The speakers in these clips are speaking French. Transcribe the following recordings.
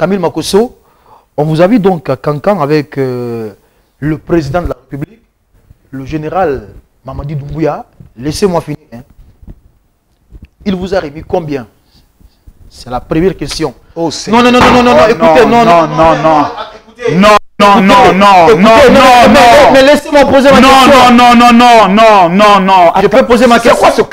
Camille Makosso, on vous a vu donc à Cancan avec le président de la République, le général Mamadi Doumbouya. Laissez-moi finir. Hein. Il vous a remis combien? C'est la première question. Oh, non, écoutez, non. Mais laissez-moi poser ma question. Non. Je peux poser ma question.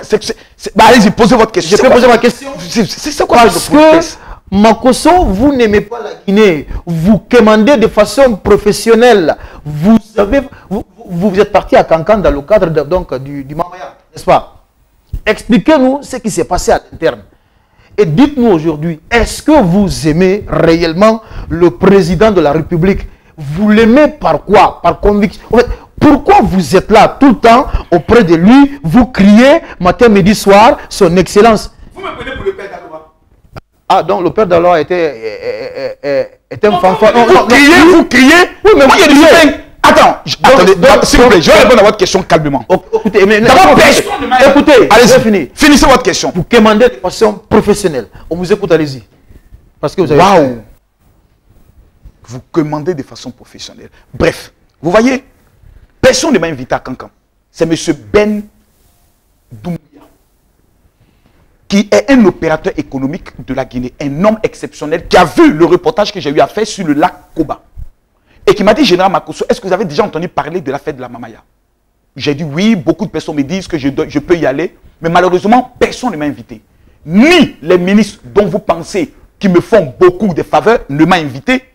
Allez-y, posez votre question. Je peux poser ma question. C'est quoi? Parce que Makosso, vous n'aimez pas la Guinée. Vous commandez de façon professionnelle. Vous êtes parti à Cancan dans le cadre du Mamaya, n'est-ce pas? Expliquez-nous ce qui s'est passé à l'interne. Et dites-nous aujourd'hui, est-ce que vous aimez réellement le président de la République? Vous l'aimez par quoi? Par conviction. En fait, pourquoi vous êtes là tout le temps auprès de lui? Vous criez matin, midi, soir, son excellence. Vous me prenez pour le père d'Aloa? Ah, donc le père d'Aloa était un fanfare. Vous criez? Oui, mais vous criez. Attends, attendez, s'il vous plaît, je vais répondre à votre question calmement. Écoutez, allez-y, finissez votre question. Vous commandez de façon professionnelle. On vous écoute, allez-y. Parce que vous avez... Waouh! Vous commandez de façon professionnelle. Bref, vous voyez, personne ne m'a invité à Cancan. C'est M. Ben Doumbouya, qui est un opérateur économique de la Guinée, un homme exceptionnel qui a vu le reportage que j'ai eu à faire sur le lac Koba. Et qui m'a dit, Général Makosso, est-ce que vous avez déjà entendu parler de la fête de la Mamaya? J'ai dit oui, beaucoup de personnes me disent que je peux y aller, mais malheureusement, personne ne m'a invité. Ni les ministres dont vous pensez qui me font beaucoup de faveurs ne m'a invité.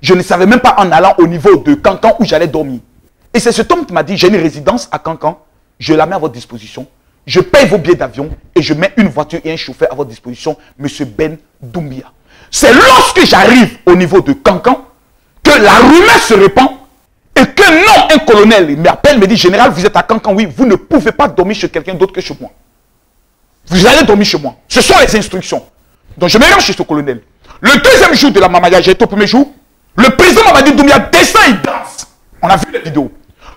Je ne savais même pas en allant au niveau de Cancan où j'allais dormir. Et c'est cet homme qui m'a dit, j'ai une résidence à Cancan, je la mets à votre disposition, je paye vos billets d'avion et je mets une voiture et un chauffeur à votre disposition, M. Ben Doumbouya. C'est lorsque j'arrive au niveau de Cancan que la rumeur se répand et que non, un colonel m'appelle, me dit, Général, vous êtes à Cancan, oui, vous ne pouvez pas dormir chez quelqu'un d'autre que chez moi. Vous allez dormir chez moi. Ce sont les instructions. Donc je me rends chez ce colonel. Le deuxième jour de la Mamaya, j'ai été au premier jour, le président Mamadi Doumbouya descend, il danse. On a vu les vidéos.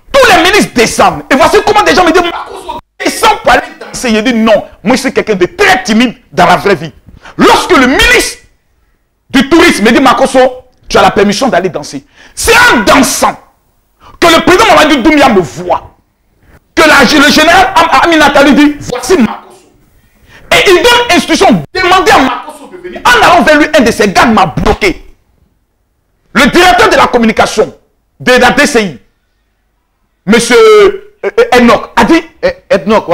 Tous les ministres descendent. Et voici comment des gens me disent, Makosso, descend pour aller danser. Il dit non, moi je suis quelqu'un de très timide dans la vraie vie. Lorsque le ministre du tourisme me dit, Makosso, tu as la permission d'aller danser. C'est en dansant que le président Mamadi Doumbouya me voit. Que le général Aminata lui dit, voici Makosso. Et il donne instruction, demandez à Makosso de venir. En allant vers lui, un de ses gardes m'a bloqué. Le directeur de la communication de la DCI, M. Enoch, a dit, Enoch,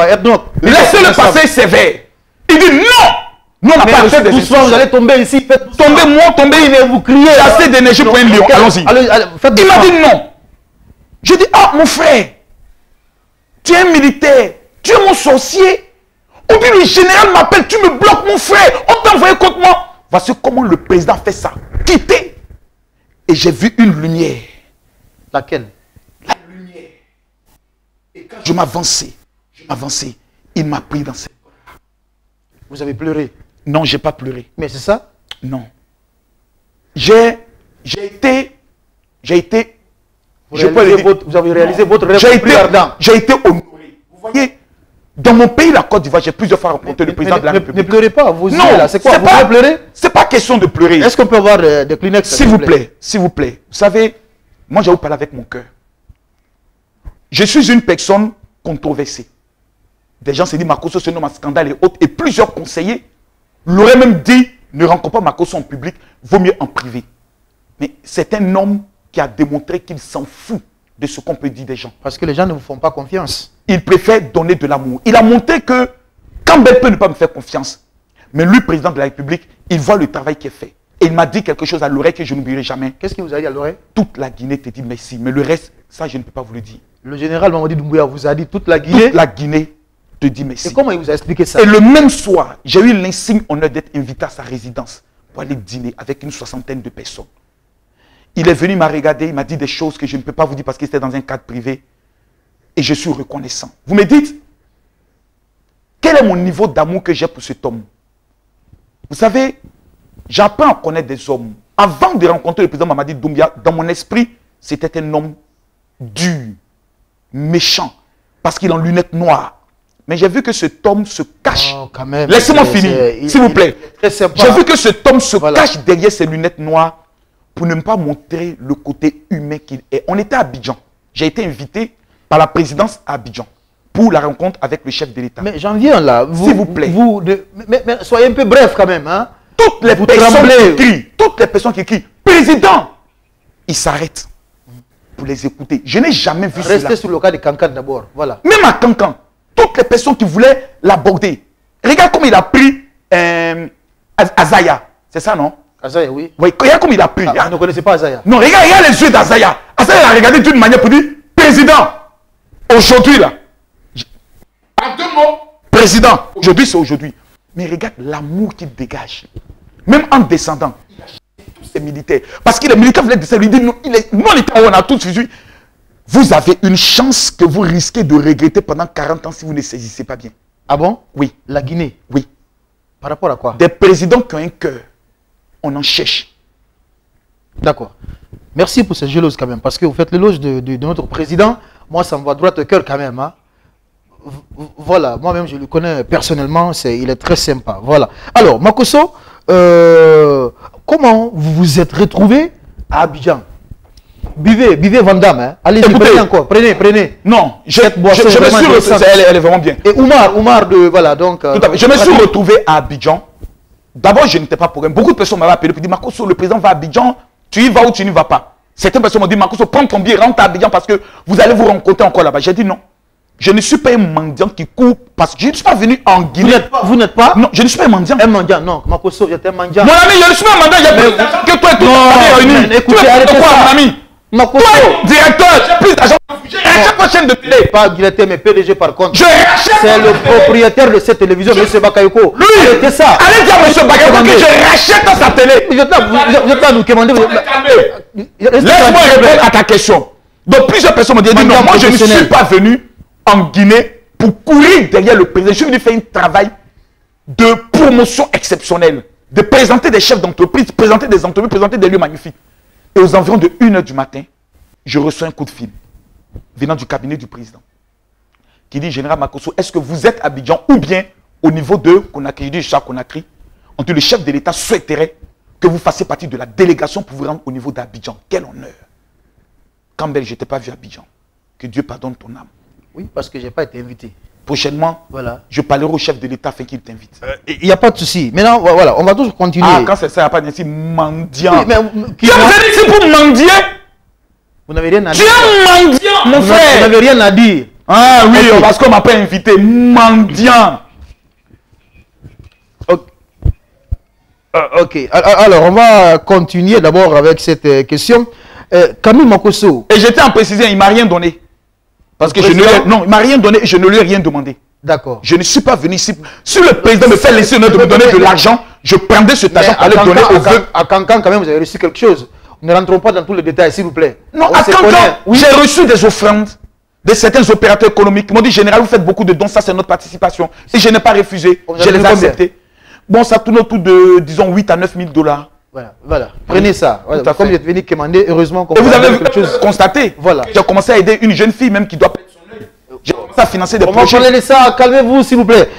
laissez-le passer sévère. Il dit non. Nous, on n'a pas reçu des doucement, vous allez tomber ici. Tombez, moi, tombez. Vous criez. J'ai assez d'énergie pour un lion. Allons-y. Il m'a dit non. Je dis, ah, mon frère, tu es un militaire, tu es mon sorcier. Ou bien le général m'appelle, tu me bloques, mon frère. On t'a envoyé contre moi. Voici comment le président fait ça. Quittez. Et j'ai vu une lumière. Laquelle? La lumière. Et quand je m'avançais, il m'a pris dans ses bras. Vous avez pleuré? Non, je n'ai pas pleuré. Mais c'est ça? Non. J'ai été... Vous avez réalisé votre rêve plus ardent. J'ai été honoré. Vous voyez, dans mon pays, la Côte d'Ivoire, j'ai plusieurs fois rencontré le président de la République. Ne pleurez pas, vous non, c'est quoi? Vous allez pleurer? C'est pas question de pleurer. Est-ce qu'on peut avoir des Kleenex? S'il vous plaît, s'il vous plaît. Vous savez, moi, je vais vous parler avec mon cœur. Je suis une personne controversée. Des gens se disent, Makosso, c'est un homme à scandale et autres. Et plusieurs conseillers l'auraient même dit, ne rencontre pas Makosso en public, vaut mieux en privé. Mais c'est un homme qui a démontré qu'il s'en fout de ce qu'on peut dire des gens. Parce que les gens ne vous font pas confiance. Il préfère donner de l'amour. Il a montré que, quand Bel peut ne pas me faire confiance, mais lui, président de la République, il voit le travail qui est fait. Et il m'a dit quelque chose à l'oreille que je n'oublierai jamais. Qu'est-ce qu'il vous a dit à l'oreille? Toute la Guinée te dit merci. Mais le reste, ça, je ne peux pas vous le dire. Le général Mamadi Doumbouya vous a dit toute la Guinée? Toute la Guinée te dit merci. Et comment il vous a expliqué ça? Et le même soir, j'ai eu l'insigne honneur d'être invité à sa résidence pour aller dîner avec une 60aine de personnes. Il est venu, il m'a regardé, il m'a dit des choses que je ne peux pas vous dire parce que c'était dans un cadre privé. Et je suis reconnaissant. Vous me dites, quel est mon niveau d'amour que j'ai pour cet homme? Vous savez, j'apprends à connaître des hommes. Avant de rencontrer le président Mamadi Doumbouya, dans mon esprit, c'était un homme dur, méchant, parce qu'il est en lunettes noires, Mais j'ai vu que cet homme se cache. Oh, quand même. Laissez-moi finir, s'il vous plaît. J'ai vu que cet homme se cache derrière ses lunettes noires pour ne pas montrer le côté humain qu'il est. On était à Abidjan. J'ai été invité par la présidence à Abidjan pour la rencontre avec le chef de l'État. Mais j'en viens là. S'il vous plaît. Mais soyez un peu bref quand même. Hein? Toutes les personnes qui crient, président, ils s'arrêtent pour les écouter. Je n'ai jamais vu cela. Restez sur le cas de Kankan d'abord. Voilà. Même à Kankan, toutes les personnes qui voulaient l'aborder. Regarde comme il a pris Azaya. C'est ça, non? Azaya, oui. Oui, regarde comme il a pris. Vous ne connaissez pas Azaya? Non, regarde les yeux d'Azaya. Azaya a regardé d'une manière pour dire, président, aujourd'hui là. En 2 mots, président, aujourd'hui c'est aujourd'hui. Mais regarde l'amour qu'il dégage. Même en descendant, il a chassé tous ses militaires. Parce que les militaires voulaient descendre, lui dit, non, on a tous suivi. Vous avez une chance que vous risquez de regretter pendant 40 ans si vous ne saisissez pas bien. Ah bon? Oui. La Guinée? Oui. Par rapport à quoi? Des présidents qui ont un cœur. On en cherche. D'accord. Merci pour cette éloge quand même. Parce que vous faites l'éloge de notre président. Moi, ça me va droit au cœur quand même. Hein. Voilà. Moi-même, je le connais personnellement. Il est très sympa. Voilà. Alors, Makosso, comment vous vous êtes retrouvé à Abidjan? Buvez Vandame. Hein. Allez, prenez encore. Prenez. Non, je me suis retrouvé. Elle est vraiment bien. Et Oumar de. Voilà, donc. Tout à fait. Je me suis retrouvé à Abidjan. D'abord, je n'étais pas pour rien. Beaucoup de personnes m'avaient appelé pour dire, Makosso, le président va à Abidjan. Tu y vas ou tu n'y vas pas? Certaines personnes m'ont dit, Makosso, prends ton billet, rentre à Abidjan parce que vous allez vous rencontrer encore là-bas. J'ai dit non. Je ne suis pas un mendiant qui court parce que je ne suis pas venu en Guinée. Vous n'êtes pas? Non, je ne suis pas un mendiant. Un mendiant, non. Makosso, j'étais un mendiant. Mon ami, je ne suis pas un mendiant. J'ai plus d'argent que toi et tout. Non, écoutez, arrêtez ça. Mon ami. Makosso. Toi, directeur, j'ai plus d'argent. J'ai racheté ma chaîne de télé. Pas directeur, mais PDG par contre. C'est le propriétaire de cette télévision, M. Bakayoko. Lui, arrêtez ça. Allez dire à M. Bakayoko que je rachète sa télé. Vous êtes là à nous commander. Laisse-moi répondre à ta question. Donc plusieurs personnes m'ont dit, non, moi je ne suis pas venu en Guinée pour courir derrière le président. Je suis venu faire un travail de promotion exceptionnelle. De présenter des chefs d'entreprise, présenter des entreprises, présenter des lieux magnifiques. Et aux environs de 1 h du matin, je reçois un coup de fil venant du cabinet du président qui dit, Général Makosso, est-ce que vous êtes à Abidjan ou bien au niveau de Conakry? Je dis, Charles Conakry. On dit, le chef de l'État souhaiterait que vous fassiez partie de la délégation pour vous rendre au niveau d'Abidjan. Quel honneur. Campbell, je ne t'ai pas vu à Abidjan. Que Dieu pardonne ton âme. Oui, parce que je n'ai pas été invité. Prochainement, voilà. Je parlerai au chef de l'État afin qu'il t'invite. Il n'y a pas de souci. Maintenant, voilà, on va toujours continuer. Ah, quand c'est ça, il n'y a pas de souci. Mendiant. Oui, mais, tu as dit ici pour mendier? Vous n'avez rien à dire. Tu es mendiant, mon frère. Vous n'avez rien à dire. Ah oui, okay. Parce qu'on ne m'a pas invité. Mendiant. Ok. Alors, on va continuer d'abord avec cette question. Camille Makosso. Et j'étais en précision, il ne m'a rien donné. Parce que il ne m'a rien donné et je ne lui ai rien demandé. D'accord. Je ne suis pas venu ici. Si le président me fait laisser de me donner de l'argent, je prendrai cet argent pour le donner aux vœux. À Kankan, quand même, vous avez reçu quelque chose. Ne rentrons pas dans tous les détails, s'il vous plaît. Non, à Kankan, oui. J'ai reçu des offrandes de certains opérateurs économiques qui m'ont dit, Général, vous faites beaucoup de dons, ça c'est notre participation. Et je n'ai pas refusé, je les ai acceptés. Bon, ça tourne autour de, disons, 8 à 9 000 $. Voilà. Prenez ça. Voilà. Comme vous êtes venu commander, heureusement qu'on vous avez quelque chose constaté. Voilà. J'ai commencé à aider une jeune fille même qui doit perdre son œil. J'ai commencé à financer des projets. On va parler de ça. Calmez-vous, s'il vous plaît.